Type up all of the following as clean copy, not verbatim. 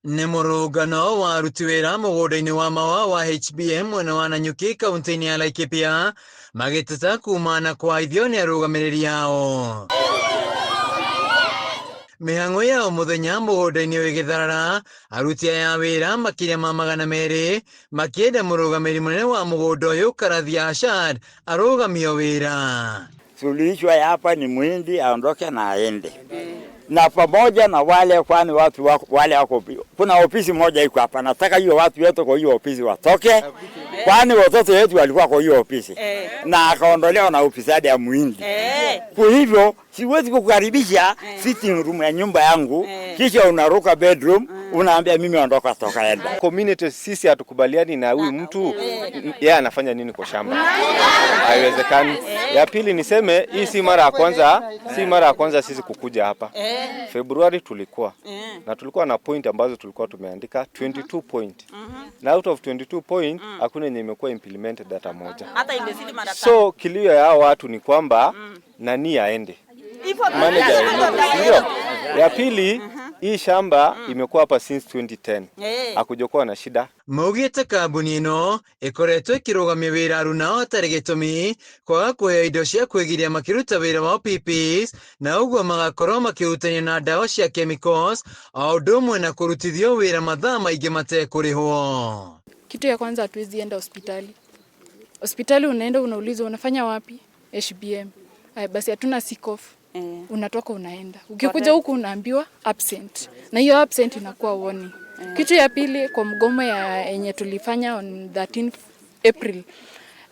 Nĩ mũrũngano wa aruti wĩra mũgũnda-inĩ wa mahũa wa HBM mwena wa Nanyuki kaunti-inĩ ya Laikipia magĩteta kumana kwa ithio nĩ arũgamĩrĩri ao. Mĩhang'o ya mũthenya mũgũnda-inĩ wĩ Gĩtharara, aruti aya a wĩra makĩria ma 200 makĩenda mũrũgamĩrĩri mũnene wa mũgũnda ũyũ Karathia Ashad arũgamio wĩra. Suluhisho ya hapa ni Muhindi aondoke na aende. Na pamoja na wale, kwani watu wale wako, kuna ofisi moja iko hapa, nataka hiyo watu wetu kwa hiyo ofisi watoke, kwani watoto wetu walikuwa kwa hiyo ofisi na akaondolewa na ofisadi ya Muhindi. Kwa hivyo siwezi kukaribisha sitting room ya nyumba yangu kisha unaruka bedroom unaambia mimi ondoka, toka enda. Community sisi hatukubaliani na huyu mtu, yeye anafanya nini kwa shamba? Haiwezekani. Ya pili niseme hii si mara ya kwanza sisi kukuja hapa. Februari tulikuwa na tulikuwa na point ambazo tulikuwa tumeandika 22 point. Na out of 22 point hakuna yenye imekuwa implemented data moja. So kilio ya hao watu ni kwamba nani aende. Manager aende. Ya pili hii shamba imekuwa hapa since 2010. Hakujokuwa na shida. Maugĩte kambuni ĩno ĩkoretwo ĩkĩrũgamia wĩra aruna hatarĩ gĩtũmi kwaga kũheo indo cia kwĩgiria makĩruta wĩra wa PPEs na ũguo magakorwo makĩhutania na ndawa cia chemicals o ũndũ ũmwe na kũrutithio wĩra mathaa maingĩ matekũrĩhwo. Kitu ya kwanza hatuwezi enda hospitali. Hospitali unaenda unaulizwa unafanya wapi? HBM. Basi hatuna sick off. Unatoka unaenda. Ukikuja huku unaambiwa absent. Na hiyo absent inakuwa warning. Kitu ya pili kwa mgomo yenye tulifanya on 13 April.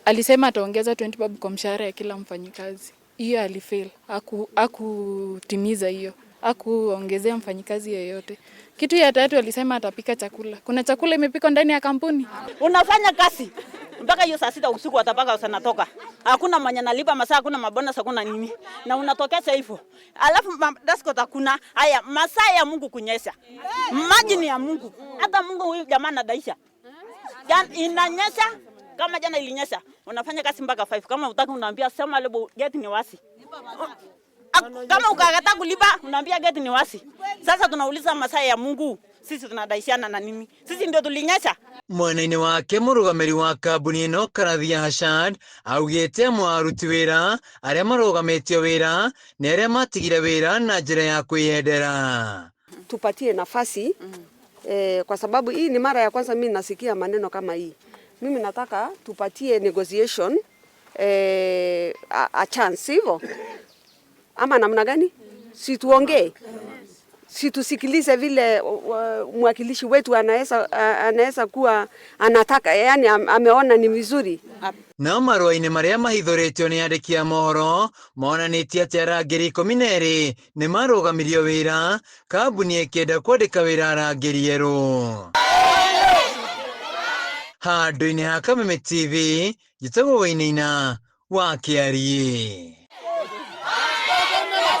Alisema ataongeza 20 bob kwa mshahara ya kila mfanyikazi. Hiyo alifail. Hakutimiza hiyo. Hakuongezea mfanyikazi yeyote. Kitu ya tatu alisema atapika chakula. Kuna chakula imepikwa ndani ya kampuni. Unafanya kazi mpaka hiyo saa 6 usiku atapaka usanatoka. Hakuna mwenye nalipa masaa, hakuna mabonus, hakuna nini. Na unatokea hivyo. Alafu dasko takuna haya masaa ya Mungu kunyesha. Maji ni ya Mungu. Hata Mungu huyu jamaa anadaisha. Inanyesha kama jana ilinyesha. Unafanya kazi mpaka 5. Kama utaki unaambia sema lebo geti ni wasi. Kama ukakataa kulipa unaambia geti ni wasi. Sasa tunauliza masaa ya Mungu. Sisi tunadaishana na nini? Sisi ndio tulinyesha. Mwena-inĩ wake mũrũgamĩrĩri wa kambuni ĩno Karathia Ashad augĩte amwe a aruti wĩra arĩa marũgamĩtio wĩra nĩ arĩa matigire wĩra na njĩra ya kwĩyendera. Tupatie nafasi kwa sababu hii ni mara ya kwanza mimi nasikia maneno kama hii. Mimi nataka tupatie negotiation a chance hivyo. Ama namna gani? Si tuongee. Si tusikilize vile mwakilishi wetu anaweza kuwa anataka, yani ameona ni vizuri. Na marũa-inĩ marĩa mahithũrĩtio nĩ andĩki a mohoro monanĩtie atĩ arangĩri 12 nĩ marũgamirio wĩra, kambuni ĩkĩenda kwandĩka wĩra arangĩri erũ. Handũ-inĩ ha Kameme TV, njĩtagwo Wainaina wa Kĩarie.